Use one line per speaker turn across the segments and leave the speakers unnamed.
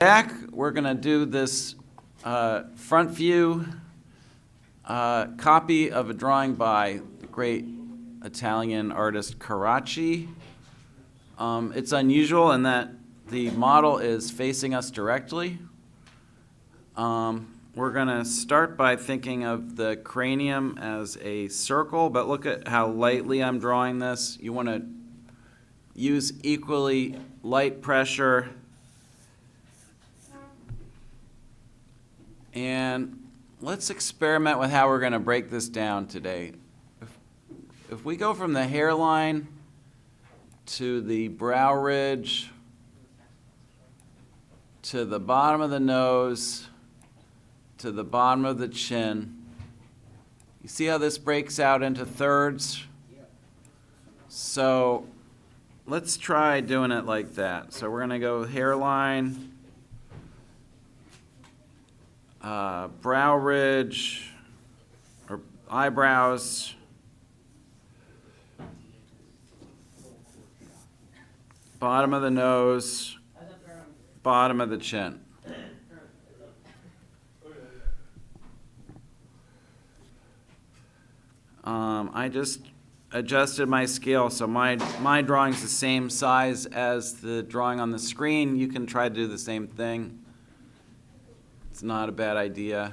Back, we're going to do this front view copy of a drawing by the great Italian artist Caracci. It's unusual in that the model is facing us directly. We're going to start by thinking of the cranium as a circle, but look at how lightly I'm drawing this. You want to use equally light pressure. And let's experiment with how we're going to break this down today. If we go from the hairline to the brow ridge to the bottom of the nose to the bottom of the chin, you see how this breaks out into thirds? So let's try doing it like that. So we're going to go hairline, brow ridge, or eyebrows, bottom of the nose, bottom of the chin. I just adjusted my scale, so my drawing's the same size as the drawing on the screen. You can try to do the same thing. It's not a bad idea.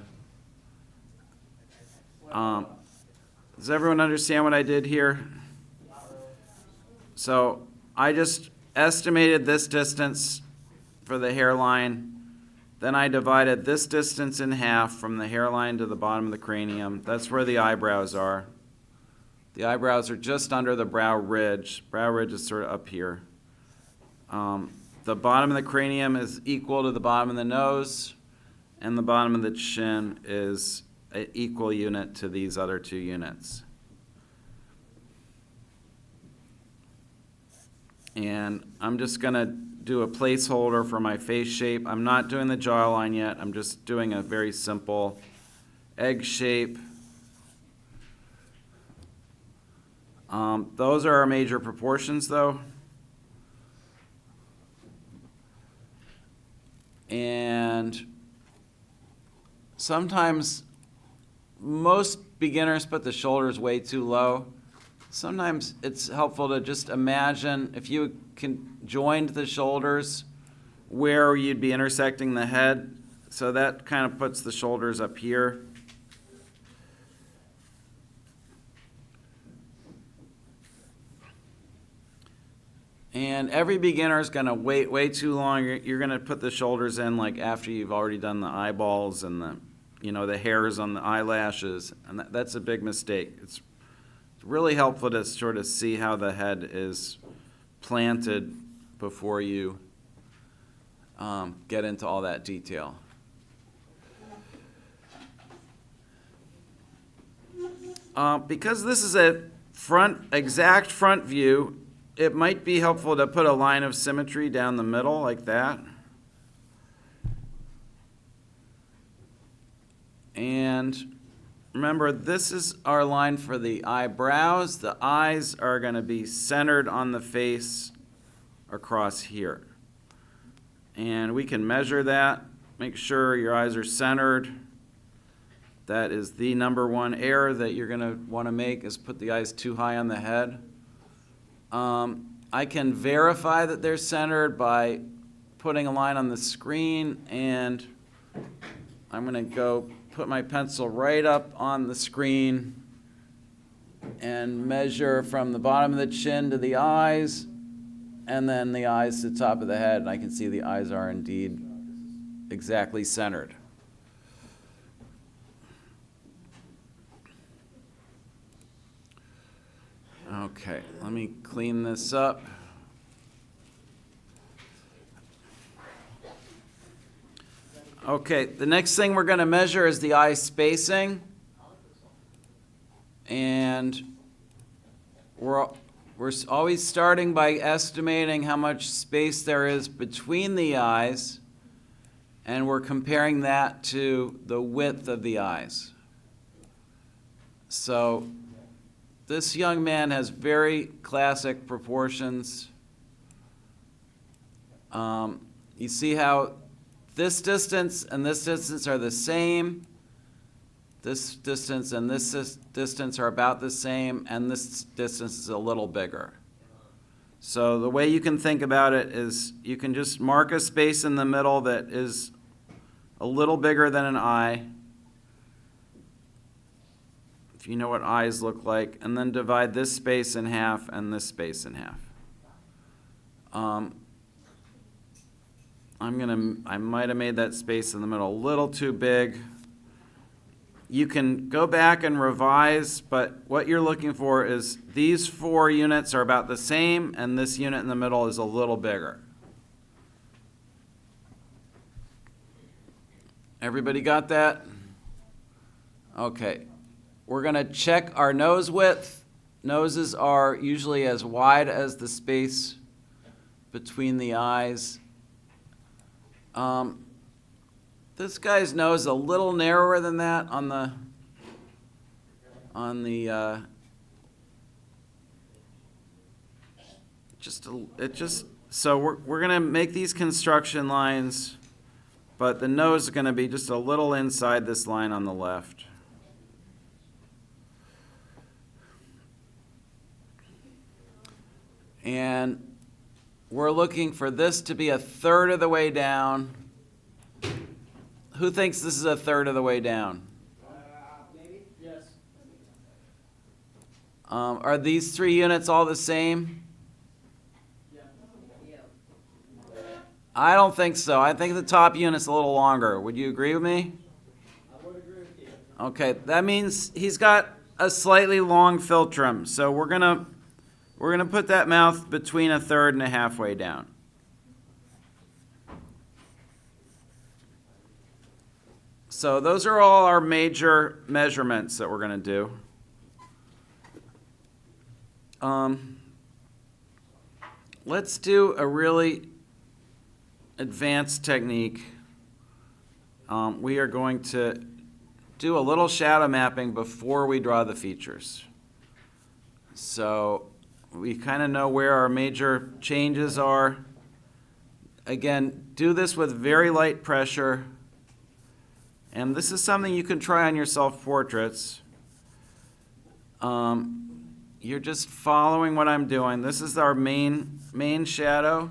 Does everyone understand what I did here? So I just estimated this distance for the hairline. Then I divided this distance in half from the hairline to the bottom of the cranium. That's where the eyebrows are. The eyebrows are just under the brow ridge. Brow ridge is sort of up here. The bottom of the cranium is equal to the bottom of the nose, and the bottom of the chin is an equal unit to these other two units. And I'm just going to do a placeholder for my face shape. I'm not doing the jawline yet. I'm just doing a very simple egg shape. Those are our major proportions, though. And sometimes most beginners put the shoulders way too low. Sometimes it's helpful to just imagine if you can join the shoulders where you'd be intersecting the head. So that kind of puts the shoulders up here. And every beginner is going to wait way too long. You're going to put the shoulders in like after you've already done the eyeballs and the hairs on the eyelashes, and that's a big mistake. It's really helpful to sort of see how the head is planted before you get into all that detail. Because this is a exact front view, it might be helpful to put a line of symmetry down the middle like that. And remember, this is our line for the eyebrows. The eyes are going to be centered on the face across here. And we can measure that. Make sure your eyes are centered. That is the number one error that you're going to want to make, is put the eyes too high on the head. I can verify that they're centered by putting a line on the screen, and I'm going to go put my pencil right up on the screen and measure from the bottom of the chin to the eyes, and then the eyes to the top of the head, and I can see the eyes are indeed exactly centered. Okay, let me clean this up. Okay, the next thing we're going to measure is the eye spacing. And we're always starting by estimating how much space there is between the eyes, and we're comparing that to the width of the eyes. So this young man has very classic proportions. You see how this distance and this distance are the same. This distance and this distance are about the same, and this distance is a little bigger. So the way you can think about it is you can just mark a space in the middle that is a little bigger than an eye, if you know what eyes look like, and then divide this space in half and this space in half. I might have made that space in the middle a little too big. You can go back and revise, but what you're looking for is these 4 units are about the same, and this unit in the middle is a little bigger. Everybody got that? Okay. We're going to check our nose width. Noses are usually as wide as the space between the eyes. This guy's nose is a little narrower than that so we're going to make these construction lines, but the nose is going to be just a little inside this line on the left. And we're looking for this to be a third of the way down. Who thinks this is a third of the way down?
Maybe? Yes.
Are these 3 units all the same?
Yeah.
I don't think so. I think the top unit's a little longer. Would you agree with me?
I would agree with you.
Okay, that means he's got a slightly long philtrum. So we're gonna put that mouth between a third and a halfway down. So those are all our major measurements that we're going to do. Let's do a really advanced technique. We are going to do a little shadow mapping before we draw the features. So we kind of know where our major changes are. Again, do this with very light pressure. And this is something you can try on your self-portraits. You're just following what I'm doing. This is our main shadow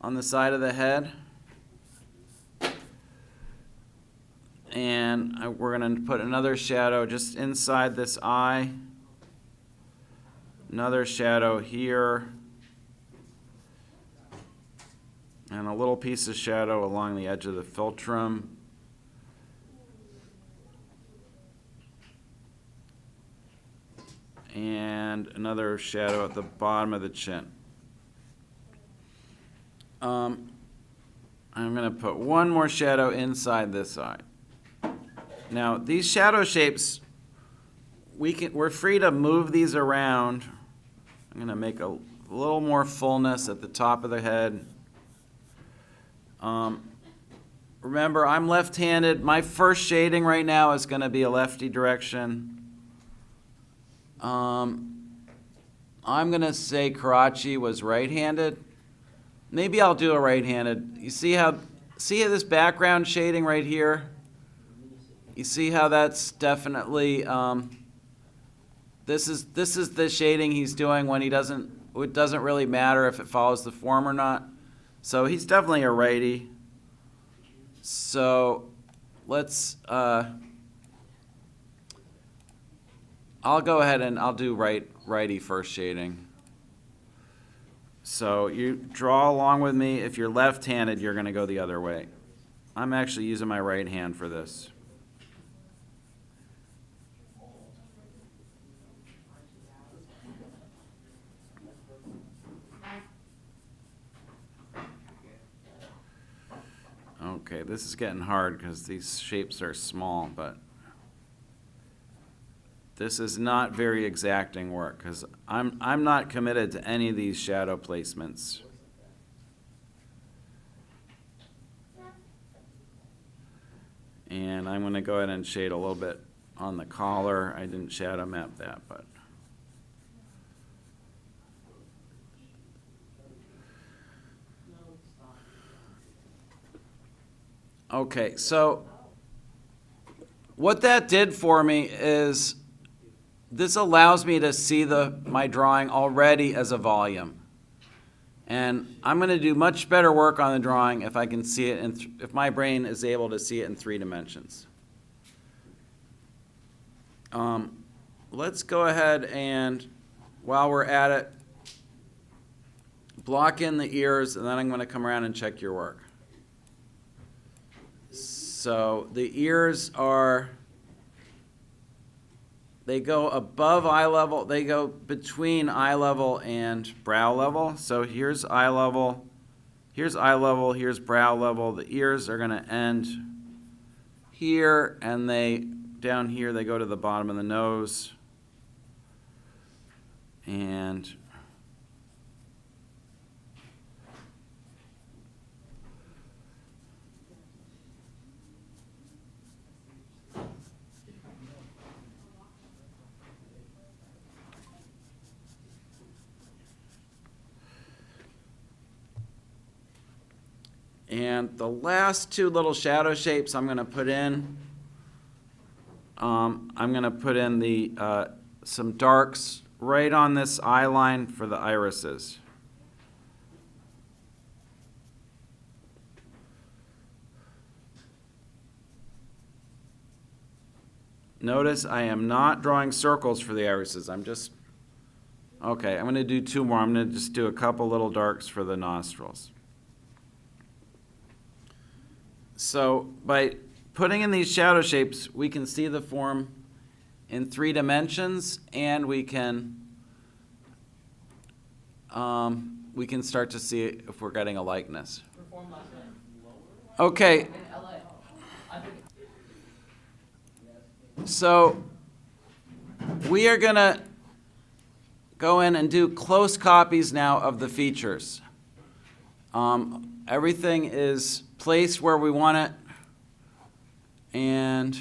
on the side of the head. And we're going to put another shadow just inside this eye. Another shadow here. And a little piece of shadow along the edge of the philtrum. And another shadow at the bottom of the chin. I'm going to put one more shadow inside this eye. Now, these shadow shapes, we're free to move these around. I'm going to make a little more fullness at the top of the head. Remember, I'm left-handed. My first shading right now is going to be a lefty direction. I'm going to say Caracci was right-handed. Maybe I'll do a right-handed. You see how this background shading right here? You see how that's definitely, this is the shading he's doing when it doesn't really matter if it follows the form or not. So he's definitely a righty. So let's, I'll go ahead and I'll do righty first shading. So you draw along with me. If you're left-handed, you're going to go the other way. I'm actually using my right hand for this. Okay, this is getting hard because these shapes are small, but this is not very exacting work because I'm not committed to any of these shadow placements. And I'm going to go ahead and shade a little bit on the collar. I didn't shadow map that, but Okay, so what that did for me is this allows me to see my drawing already as a volume. And I'm going to do much better work on the drawing if I can see it, if my brain is able to see it in 3 dimensions. Let's go ahead and, while we're at it, block in the ears, and then I'm going to come around and check your work. So the ears they go above eye level, they go between eye level and brow level. So here's eye level, here's brow level. The ears are going to end here, and down here they go to the bottom of the nose. And the last 2 little shadow shapes I'm going to put in, I'm going to put in some darks right on this eye line for the irises. Notice I am not drawing circles for the irises. I'm going to do 2 more. I'm going to just do a couple little darks for the nostrils. So by putting in these shadow shapes, we can see the form in 3 dimensions, and we can start to see if we're getting a likeness. Okay. So we are going to go in and do close copies now of the features. Everything is placed where we want it, and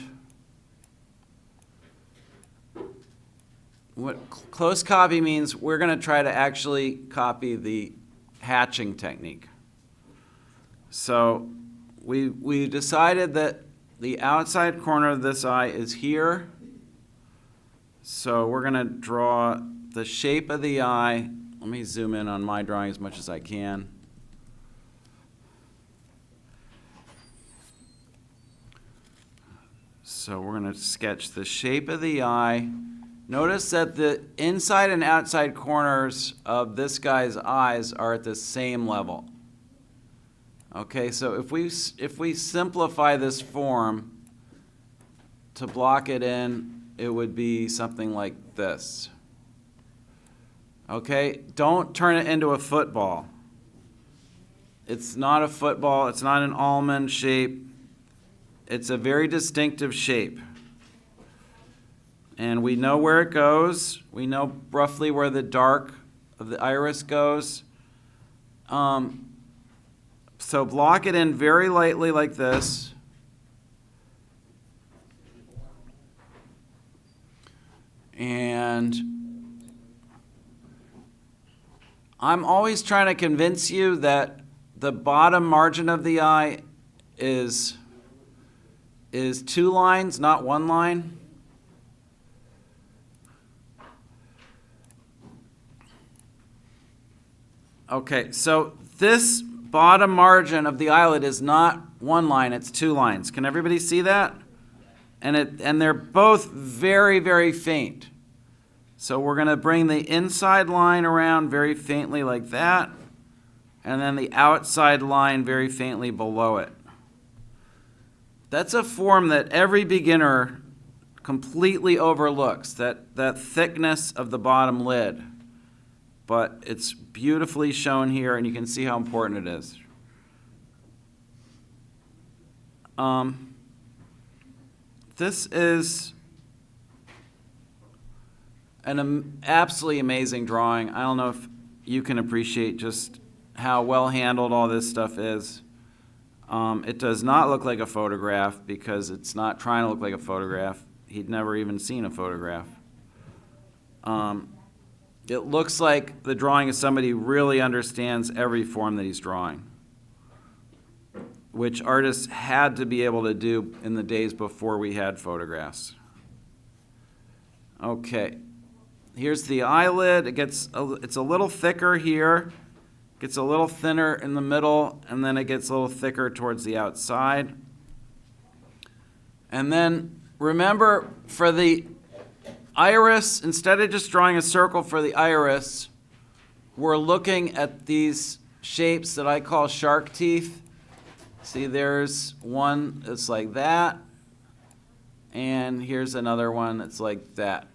what close copy means, we're going to try to actually copy the hatching technique. So we decided that the outside corner of this eye is here. So we're going to draw the shape of the eye. Let me zoom in on my drawing as much as I can. So we're going to sketch the shape of the eye. Notice that the inside and outside corners of this guy's eyes are at the same level. Okay, so if we simplify this form to block it in, it would be something like this. Okay, don't turn it into a football. It's not a football, it's not an almond shape. It's a very distinctive shape. And we know where it goes. We know roughly where the dark of the iris goes. So block it in very lightly like this. And I'm always trying to convince you that the bottom margin of the eye is 2 lines, not 1 line. Okay, so this bottom margin of the eyelid is not 1 line, it's 2 lines. Can everybody see that? And they're both very, very faint. So we're going to bring the inside line around very faintly like that, and then the outside line very faintly below it. That's a form that every beginner completely overlooks, that thickness of the bottom lid. But it's beautifully shown here, and you can see how important it is. This is an absolutely amazing drawing. I don't know if you can appreciate just how well handled all this stuff is. It does not look like a photograph because it's not trying to look like a photograph. He'd never even seen a photograph. It looks like the drawing of somebody who really understands every form that he's drawing. which artists had to be able to do in the days before we had photographs. Okay, here's the eyelid. It's a little thicker here, gets a little thinner in the middle, and then it gets a little thicker towards the outside. And then remember, for the iris, instead of just drawing a circle for the iris, we're looking at these shapes that I call shark teeth. See, there's one that's like that, and here's another one that's like that.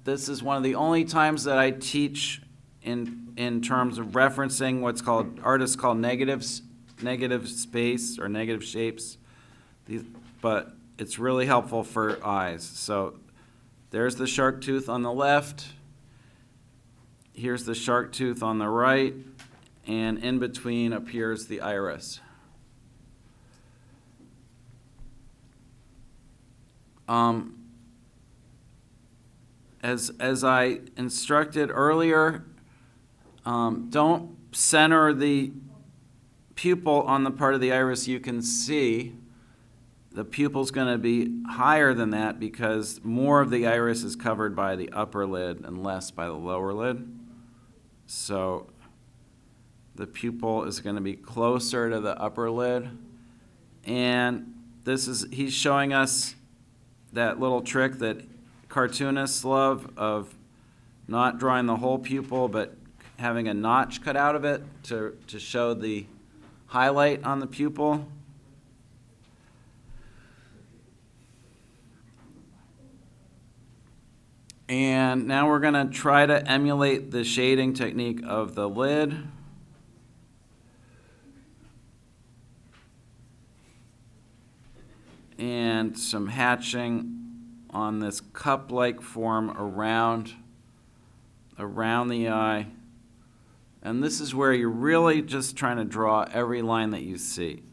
This is one of the only times that I teach in terms of referencing what's called, artists call negative space or negative shapes. But it's really helpful for eyes. So there's the shark tooth on the left. Here's the shark tooth on the right. And in between appears the iris. As I instructed earlier, don't center the pupil on the part of the iris you can see. The pupil's going to be higher than that because more of the iris is covered by the upper lid and less by the lower lid. So the pupil is going to be closer to the upper lid. And he's showing us that little trick that cartoonists love of not drawing the whole pupil but having a notch cut out of it to show the highlight on the pupil. And now we're going to try to emulate the shading technique of the lid. And some hatching on this cup-like form around the eye. And this is where you're really just trying to draw every line that you see.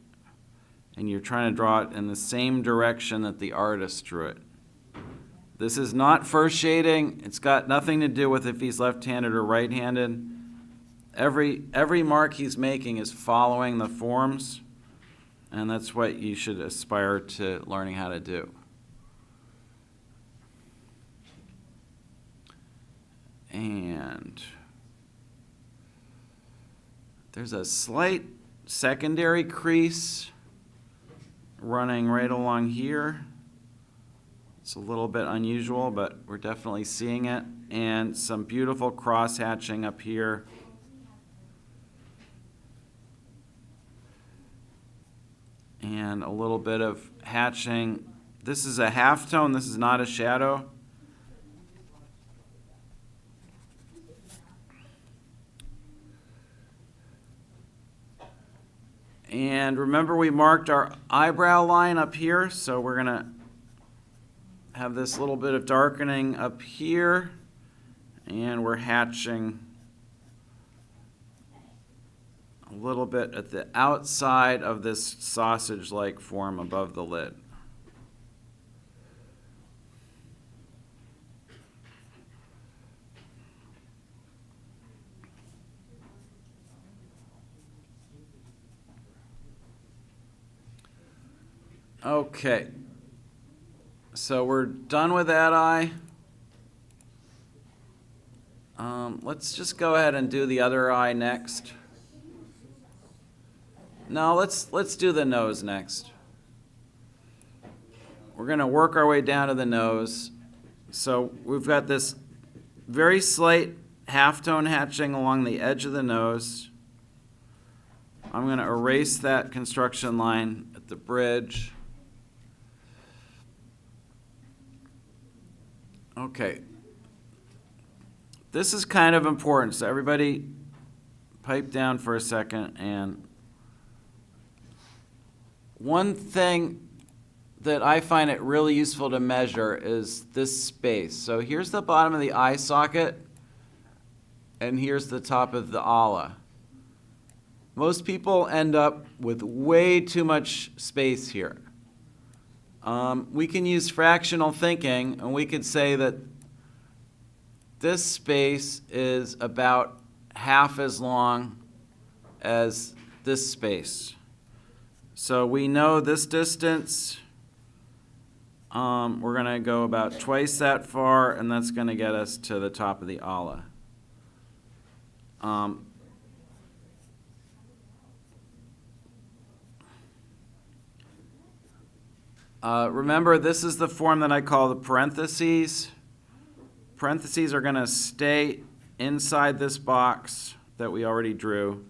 And you're trying to draw it in the same direction that the artist drew it. This is not first shading. It's got nothing to do with if he's left-handed or right-handed. Every mark he's making is following the forms, and that's what you should aspire to learning how to do. And there's a slight secondary crease running right along here. It's a little bit unusual, but we're definitely seeing it. And some beautiful cross-hatching up here. And a little bit of hatching. This is a halftone, this is not a shadow. And remember, we marked our eyebrow line up here, so we're going to have this little bit of darkening up here, and we're hatching a little bit at the outside of this sausage-like form above the lid. Okay. So we're done with that eye. Let's just go ahead and do the other eye next. No, let's do the nose next. We're going to work our way down to the nose. So we've got this very slight halftone hatching along the edge of the nose. I'm going to erase that construction line at the bridge. Okay. This is kind of important, so everybody pipe down for a second. And one thing that I find it really useful to measure is this space. So here's the bottom of the eye socket, and here's the top of the ala. Most people end up with way too much space here. We can use fractional thinking, and we could say that this space is about half as long as this space. So we know this distance, we're gonna go about twice that far, and that's gonna get us to the top of the ala. Remember, this is the form that I call the parentheses. Parentheses are gonna stay inside this box that we already drew.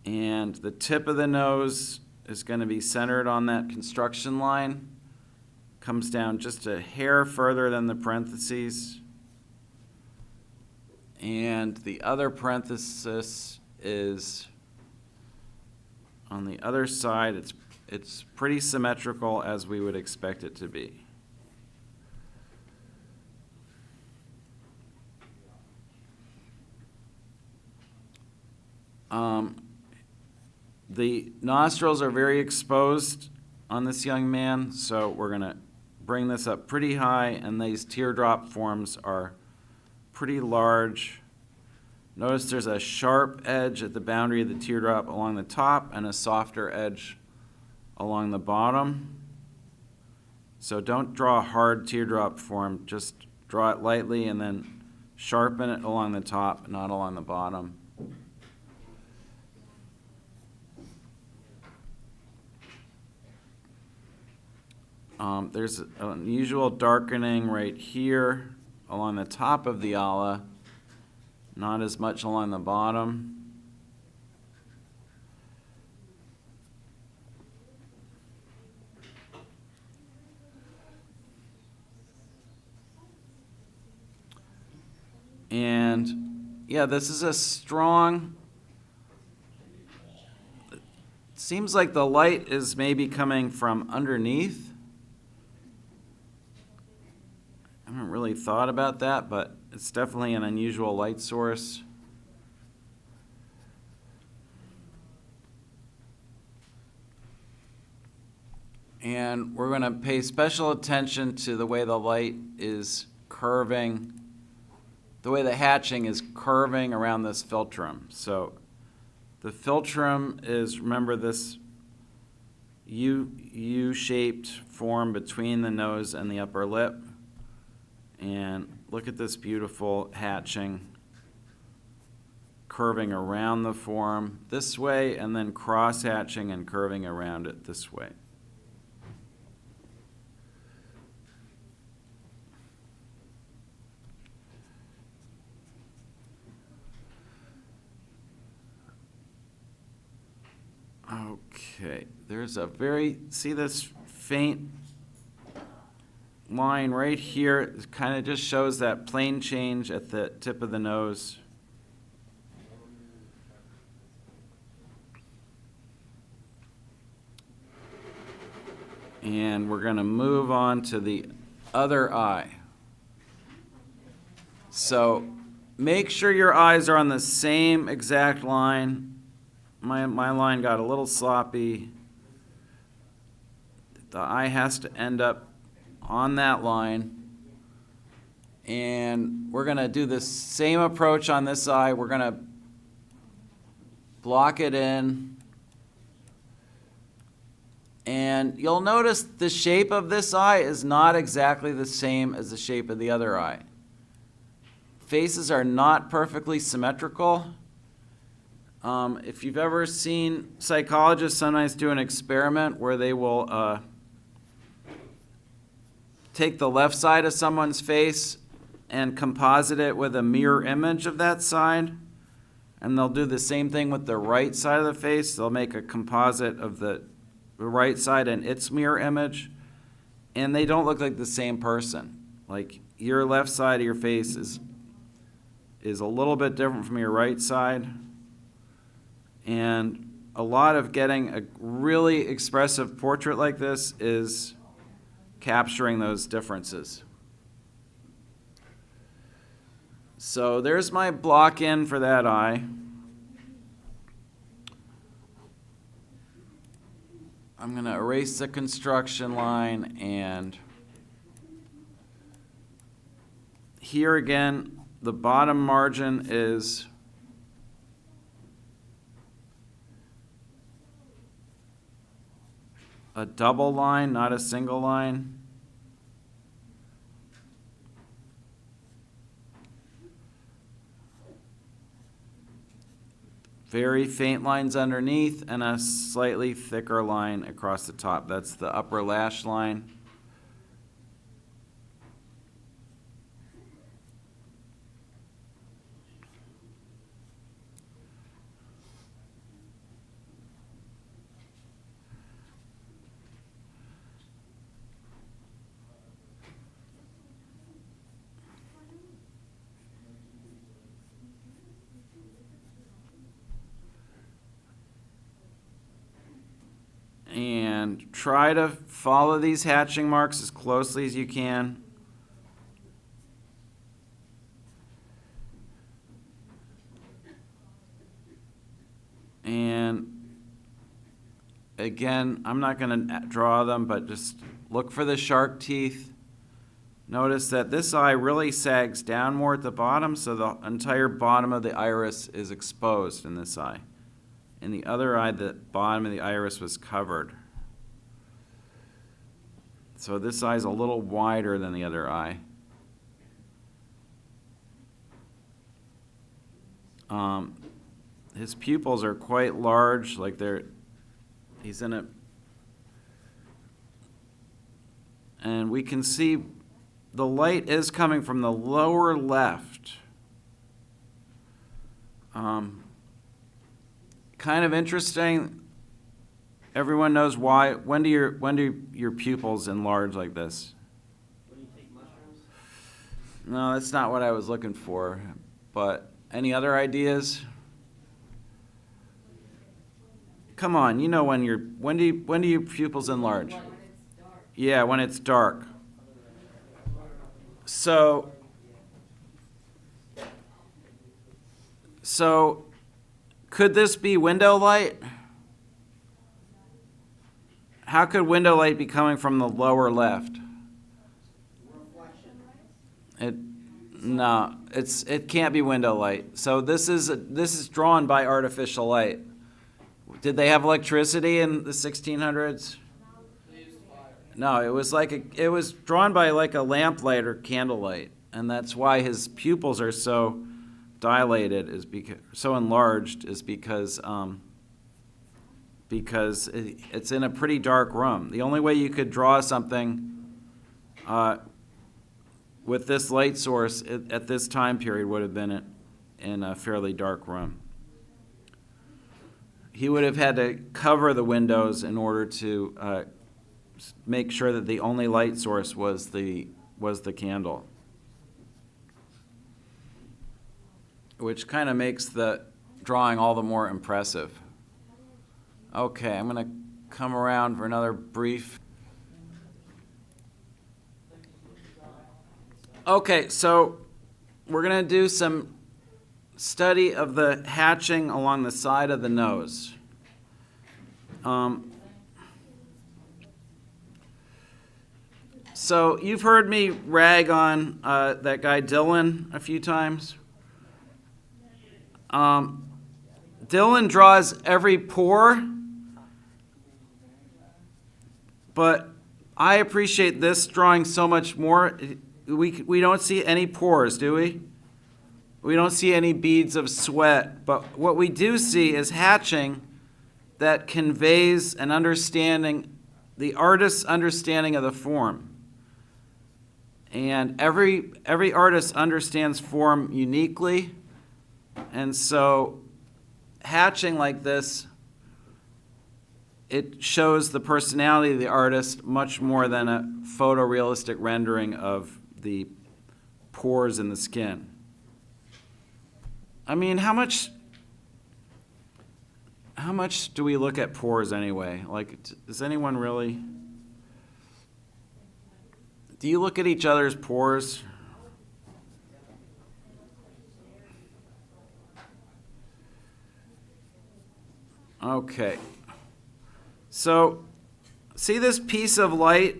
And the tip of the nose is going to be centered on that construction line. Comes down just a hair further than the parentheses. And the other parenthesis is on the other side. It's pretty symmetrical as we would expect it to be. The nostrils are very exposed on this young man, so we're going to bring this up pretty high, and these teardrop forms are pretty large. Notice there's a sharp edge at the boundary of the teardrop along the top and a softer edge along the bottom. So don't draw a hard teardrop form, just draw it lightly and then sharpen it along the top, not along the bottom. There's an unusual darkening right here along the top of the ala, not as much along the bottom. And yeah, this is a strong, it seems like the light is maybe coming from underneath. I haven't really thought about that, but it's definitely an unusual light source. And we're going to pay special attention to the way the light is curving, the way the hatching is curving around this philtrum. So the philtrum is, remember, this U-shaped form between the nose and the upper lip. And look at this beautiful hatching curving around the form this way, and then cross-hatching and curving around it this way. Okay, there's a see this faint line right here? It kind of just shows that plane change at the tip of the nose. And we're going to move on to the other eye. So make sure your eyes are on the same exact line. My line got a little sloppy. The eye has to end up on that line. And we're going to do the same approach on this eye. We're going to block it in. And you'll notice the shape of this eye is not exactly the same as the shape of the other eye. Faces are not perfectly symmetrical. If you've ever seen psychologists sometimes do an experiment where they will take the left side of someone's face and composite it with a mirror image of that side, and they'll do the same thing with the right side of the face. They'll make a composite of the right side and its mirror image, and they don't look like the same person. Like, your left side of your face is a little bit different from your right side, and a lot of getting a really expressive portrait like this is capturing those differences. So there's my block in for that eye. I'm going to erase the construction line, and here again, the bottom margin is a double line, not a single line. Very faint lines underneath and a slightly thicker line across the top. That's the upper lash line. And try to follow these hatching marks as closely as you can. And again, I'm not going to draw them, but just look for the shark teeth. Notice that this eye really sags down more at the bottom, so the entire bottom of the iris is exposed in this eye. In the other eye, the bottom of the iris was covered. So this eye is a little wider than the other eye. His pupils are quite large, like he's in a, and we can see the light is coming from the lower left. Kind of interesting. Everyone knows why. When do your pupils enlarge like this?
When you take mushrooms?
No, that's not what I was looking for. But any other ideas? Come on, you know when do your pupils enlarge?
When it's dark.
Yeah, when it's dark. So could this be window light? How could window light be coming from the lower left? It can't be window light. So this is drawn by artificial light. Did they have electricity in the 1600s? No, it was drawn by like a lamplight or candlelight, and that's why his pupils are so dilated, so enlarged, is because it's in a pretty dark room. The only way you could draw something with this light source at this time period would have been in a fairly dark room. He would have had to cover the windows in order to make sure that the only light source was the candle, which kind of makes the drawing all the more impressive. Okay, I'm going to come around for another brief. Okay, so we're going to do some study of the hatching along the side of the nose. So you've heard me rag on that guy Dylan a few times. Dylan draws every pore, but I appreciate this drawing so much more. We don't see any pores, do we? We don't see any beads of sweat, but what we do see is hatching that conveys an understanding, the artist's understanding of the form. And every artist understands form uniquely, and so hatching like this, it shows the personality of the artist much more than a photorealistic rendering of the pores in the skin. I mean, how much do we look at pores anyway? Like, does anyone really? Do you look at each other's pores? Okay. So, see this piece of light?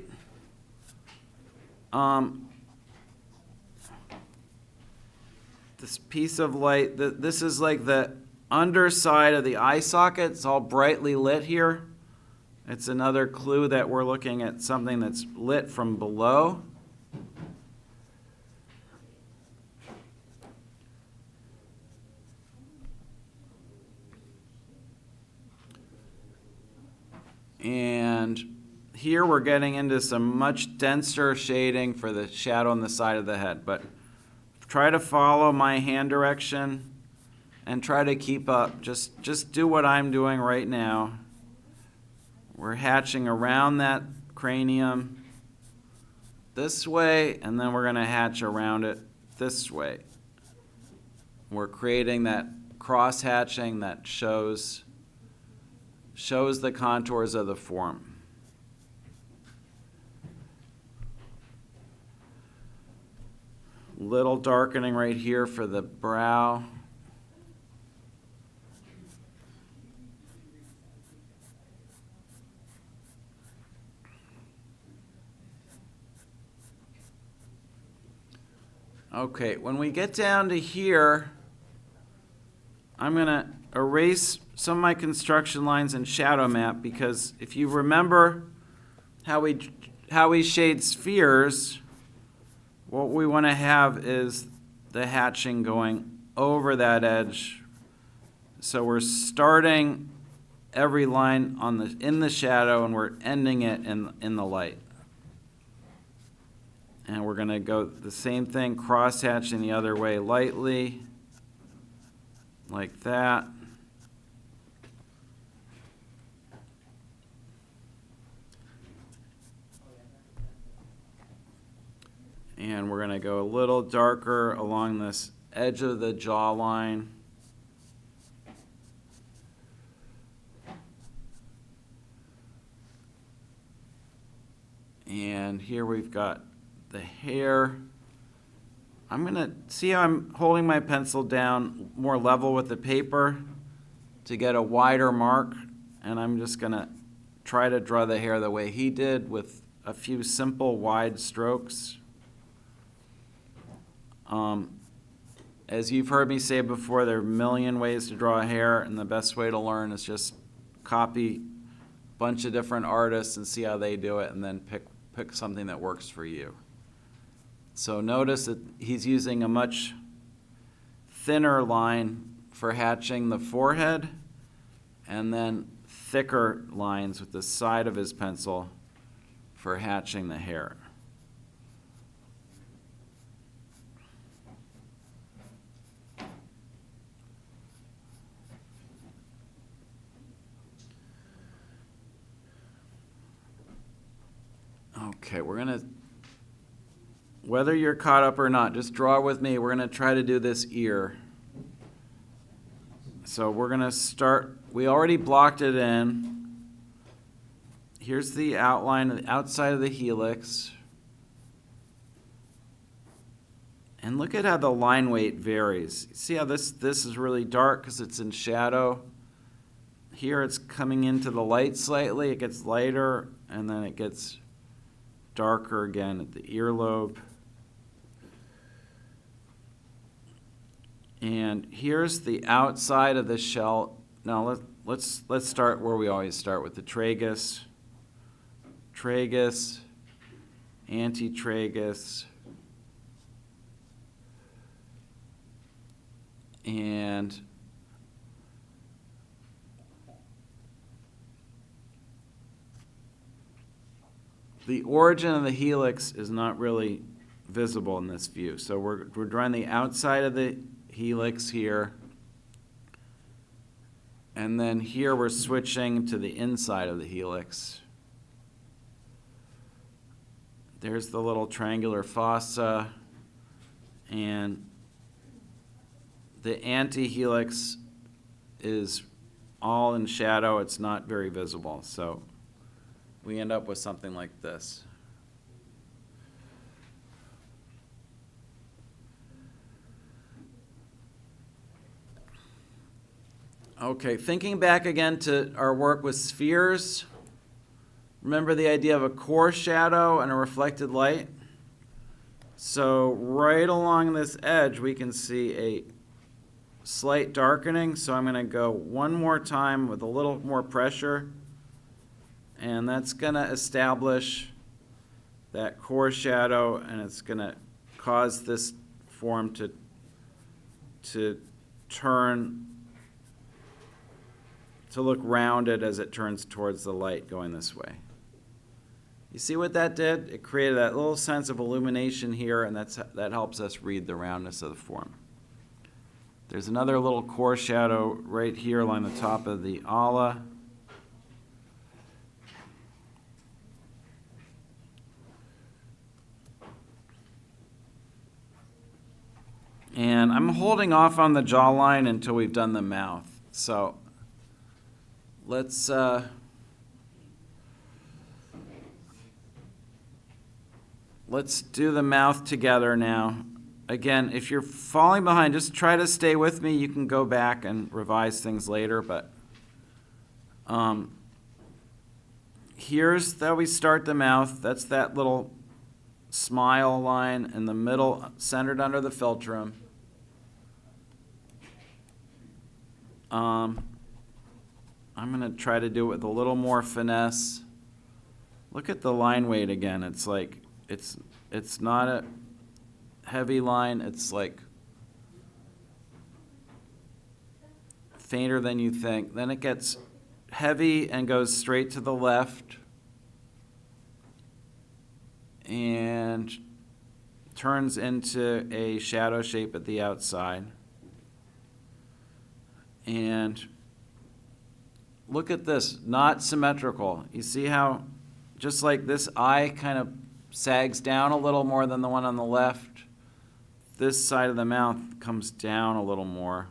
this piece of light, this is like the underside of the eye socket. It's all brightly lit here. It's another clue that we're looking at something that's lit from below. And here we're getting into some much denser shading for the shadow on the side of the head. But try to follow my hand direction and try to keep up. Just do what I'm doing right now. We're hatching around that cranium this way, and then we're going to hatch around it this way. We're creating that cross hatching that shows the contours of the form. Little darkening right here for the brow. Okay, when we get down to here, I'm going to erase some of my construction lines and shadow map, because if you remember how we shade spheres, what we want to have is the hatching going over that edge. So we're starting every line in the shadow, and we're ending it in the light. And we're going to go the same thing, cross hatching the other way lightly, like that. And we're going to go a little darker along this edge of the jawline. And here we've got the hair. I'm going to see how I'm holding my pencil down more level with the paper to get a wider mark. And I'm just going to try to draw the hair the way he did with a few simple wide strokes. As you've heard me say before, there are a million ways to draw hair, and the best way to learn is just copy a bunch of different artists and see how they do it, and then pick something that works for you. So notice that he's using a much thinner line for hatching the forehead, and then thicker lines with the side of his pencil for hatching the hair. Okay, we're going to, whether you're caught up or not, just draw with me. We're going to try to do this ear. So we're going to start, we already blocked it in. Here's the outline of the outside of the helix. And look at how the line weight varies. See how this is really dark because it's in shadow. Here it's coming into the light slightly. It gets lighter, and then it gets darker again at the earlobe. And here's the outside of the shell. Now let's start where we always start, with the tragus, antitragus, and the origin of the helix is not really visible in this view. So we're drawing the outside of the helix here. And then here we're switching to the inside of the helix. There's the little triangular fossa. And the antihelix is all in shadow. It's not very visible. So we end up with something like this. Okay, thinking back again to our work with spheres, remember the idea of a core shadow and a reflected light? So right along this edge, we can see a slight darkening. So I'm going to go one more time with a little more pressure. And that's going to establish that core shadow, and it's going to cause this form to turn, to look rounded as it turns towards the light going this way. You see what that did? It created that little sense of illumination here, and that helps us read the roundness of the form. There's another little core shadow right here along the top of the ala. And I'm holding off on the jawline until we've done the mouth. So let's do the mouth together now. Again, if you're falling behind, just try to stay with me. You can go back and revise things later, but here's how we start the mouth. That's that little smile line in the middle, centered under the philtrum. I'm going to try to do it with a little more finesse. Look at the line weight again. It's like, it's not a heavy line. It's like fainter than you think. Then it gets heavy and goes straight to the left and turns into a shadow shape at the outside. And look at this, not symmetrical. You see how just like this eye kind of sags down a little more than the one on the left, this side of the mouth comes down a little more.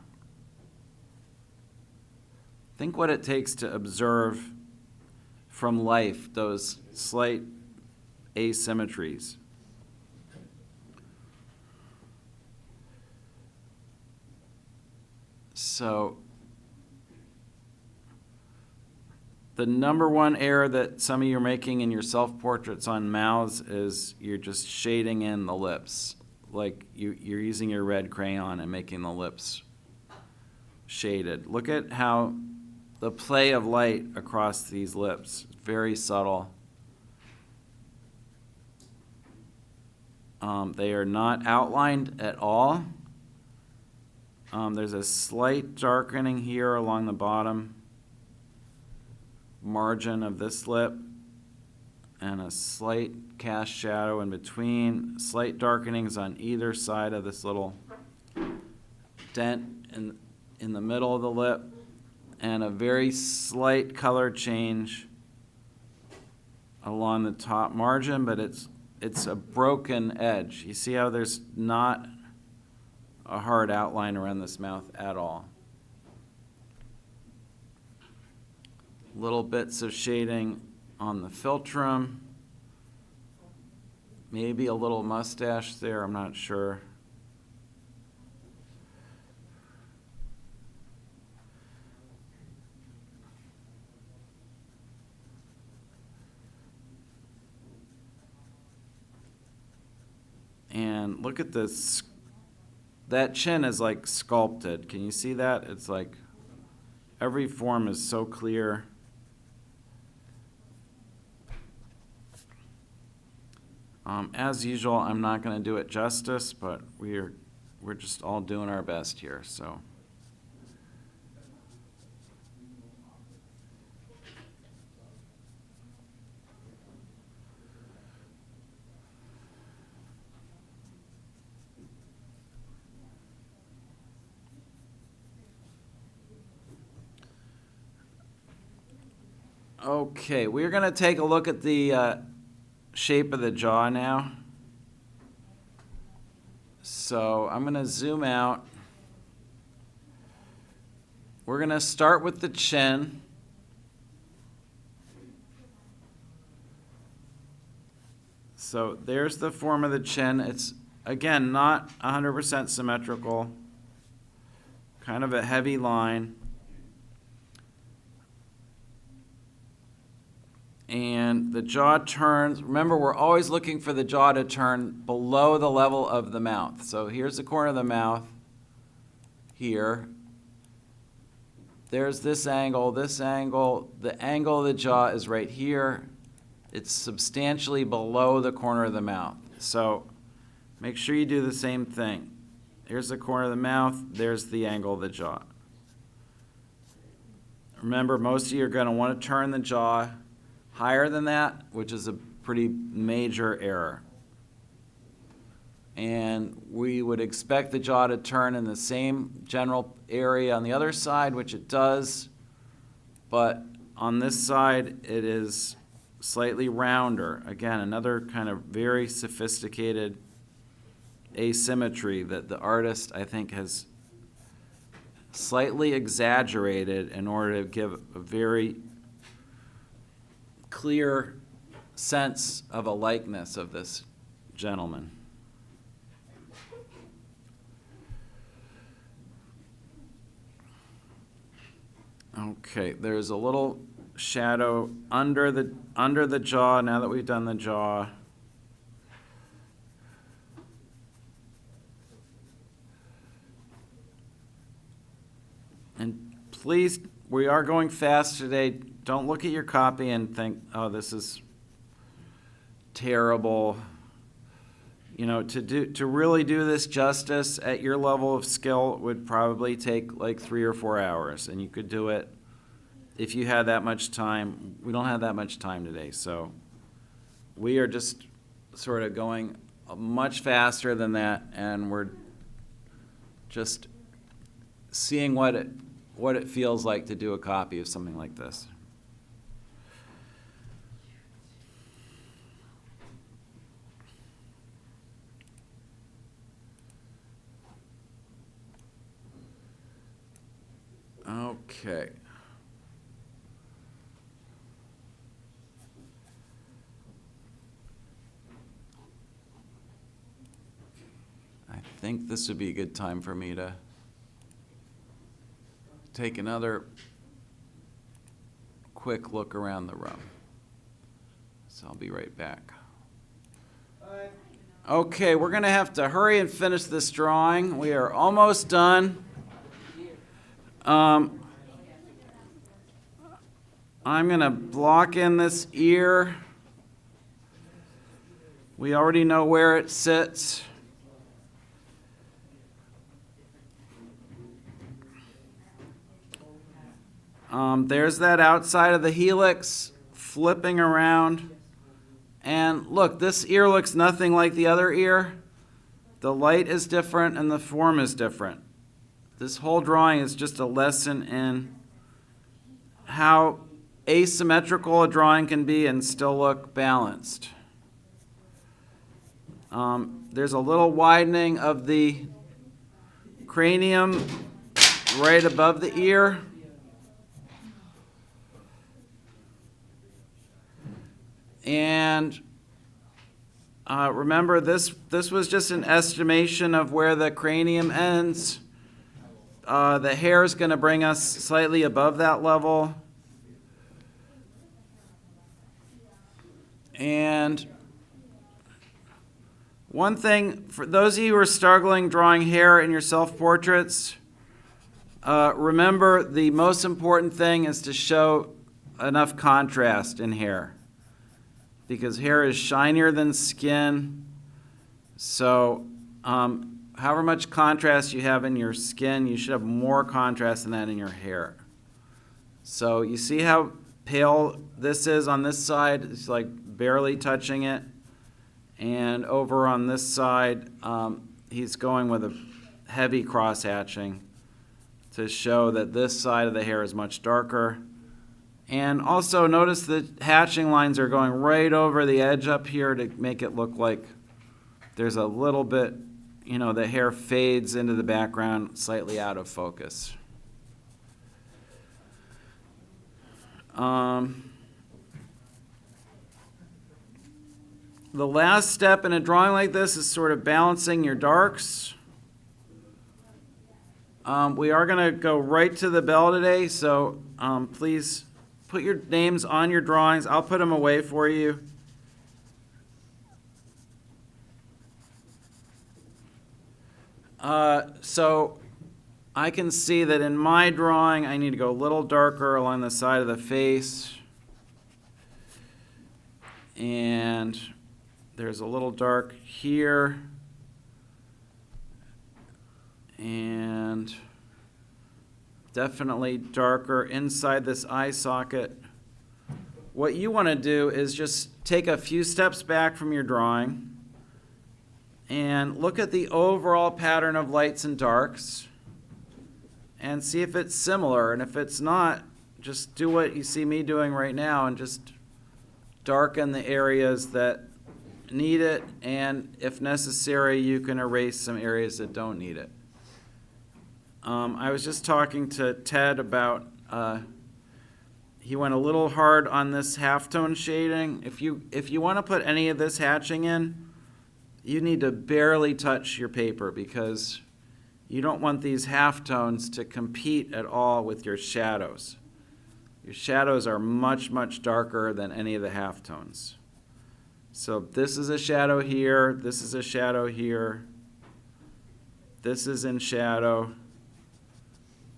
Think what it takes to observe from life those slight asymmetries. So the number one error that some of you are making in your self-portraits on mouths is you're just shading in the lips. Like you're using your red crayon and making the lips shaded. Look at how the play of light across these lips, very subtle. They are not outlined at all. There's a slight darkening here along the bottom margin of this lip and a slight cast shadow in between, slight darkenings on either side of this little dent in the middle of the lip, and a very slight color change along the top margin, but it's a broken edge. You see how there's not a hard outline around this mouth at all. Little bits of shading on the philtrum. Maybe a little mustache there, I'm not sure. And look at this. That chin is like sculpted. Can you see that? It's like every form is so clear. As usual, I'm not going to do it justice, but we're just all doing our best here. So. Okay, we're going to take a look at the shape of the jaw now. So I'm going to zoom out. We're going to start with the chin. So there's the form of the chin. It's, again, not 100% symmetrical. Kind of a heavy line. And the jaw turns. Remember, we're always looking for the jaw to turn below the level of the mouth. So here's the corner of the mouth here. There's this angle, this angle. The angle of the jaw is right here. It's substantially below the corner of the mouth. So make sure you do the same thing. Here's the corner of the mouth. There's the angle of the jaw. Remember, most of you are going to want to turn the jaw higher than that, which is a pretty major error. And we would expect the jaw to turn in the same general area on the other side, which it does, but on this side it is slightly rounder. Again, another kind of very sophisticated asymmetry that the artist, I think, has slightly exaggerated in order to give a very clear sense of a likeness of this gentleman. Okay, there's a little shadow under the jaw now that we've done the jaw. And please, we are going fast today. Don't look at your copy and think, oh, this is terrible. You know, to really do this justice at your level of skill would probably take like 3 or 4 hours, and you could do it if you had that much time. We don't have that much time today, so we are just sort of going much faster than that, and we're just seeing what it feels like to do a copy of something like this. Okay. I think this would be a good time for me to take another quick look around the room. So I'll be right back. Okay, we're going to have to hurry and finish this drawing. We are almost done. I'm going to block in this ear. We already know where it sits. There's that outside of the helix flipping around. And look, this ear looks nothing like the other ear. The light is different and the form is different. This whole drawing is just a lesson in how asymmetrical a drawing can be and still look balanced. There's a little widening of the cranium right above the ear. And remember, this was just an estimation of where the cranium ends. The hair is going to bring us slightly above that level. And one thing, for those of you who are struggling drawing hair in your self-portraits, remember the most important thing is to show enough contrast in hair, because hair is shinier than skin. So however much contrast you have in your skin, you should have more contrast than that in your hair. So you see how pale this is on this side? It's like barely touching it. And over on this side, he's going with a heavy cross-hatching to show that this side of the hair is much darker. And also notice the hatching lines are going right over the edge up here to make it look like there's a little bit, you know, the hair fades into the background, slightly out of focus. The last step in a drawing like this is sort of balancing your darks. We are going to go right to the bell today, so please put your names on your drawings. I'll put them away for you. So I can see that in my drawing, I need to go a little darker along the side of the face. And there's a little dark here. And definitely darker inside this eye socket. What you want to do is just take a few steps back from your drawing and look at the overall pattern of lights and darks and see if it's similar. And if it's not, just do what you see me doing right now and just darken the areas that need it, and if necessary, you can erase some areas that don't need it. I was just talking to Ted about, he went a little hard on this halftone shading. If you want to put any of this hatching in, you need to barely touch your paper because you don't want these halftones to compete at all with your shadows. Your shadows are much, much darker than any of the halftones. So this is a shadow here, this is a shadow here, this is in shadow,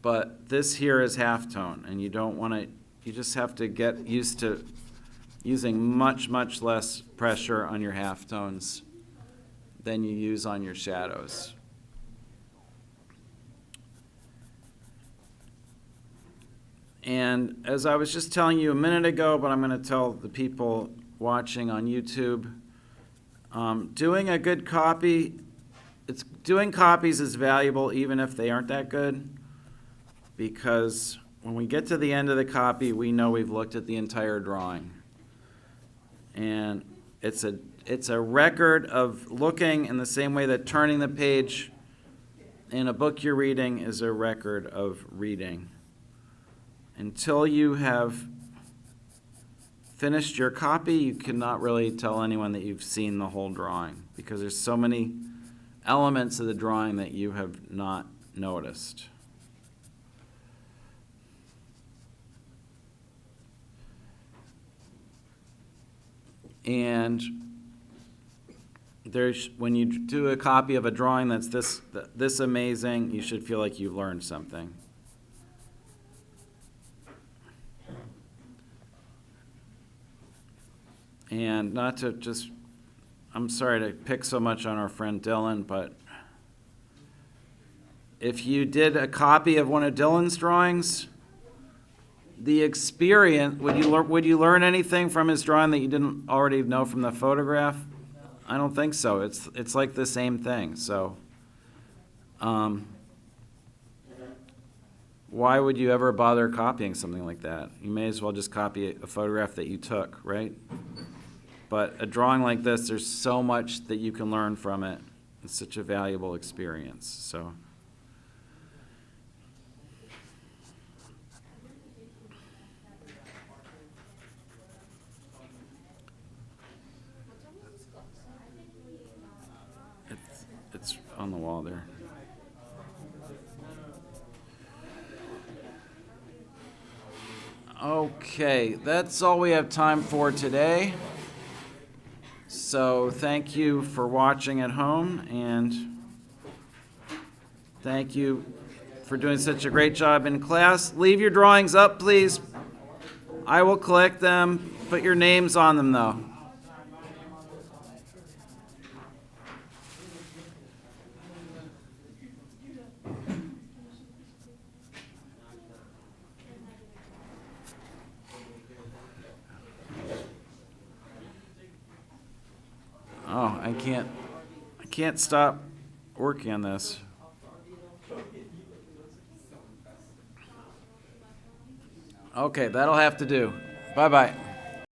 but this here is halftone, and you don't want to, you just have to get used to using much, much less pressure on your halftones than you use on your shadows. And as I was just telling you a minute ago, but I'm going to tell the people watching on YouTube, doing a good copy, doing copies is valuable even if they aren't that good, because when we get to the end of the copy, we know we've looked at the entire drawing. And it's a record of looking in the same way that turning the page in a book you're reading is a record of reading. Until you have finished your copy, you cannot really tell anyone that you've seen the whole drawing because there's so many elements of the drawing that you have not noticed. And when you do a copy of a drawing that's this amazing, you should feel like you've learned something. And not to just, I'm sorry to pick so much on our friend Dylan, but if you did a copy of one of Dylan's drawings, the experience, would you learn anything from his drawing that you didn't already know from the photograph? I don't think so. It's like the same thing. So why would you ever bother copying something like that? You may as well just copy a photograph that you took, right? But a drawing like this, there's so much that you can learn from it. It's such a valuable experience. So. It's on the wall there. Okay, that's all we have time for today. So thank you for watching at home, and thank you for doing such a great job in class. Leave your drawings up, please. I will collect them. Put your names on them, though. Oh, I can't stop working on this. Okay, that'll have to do. Bye-bye.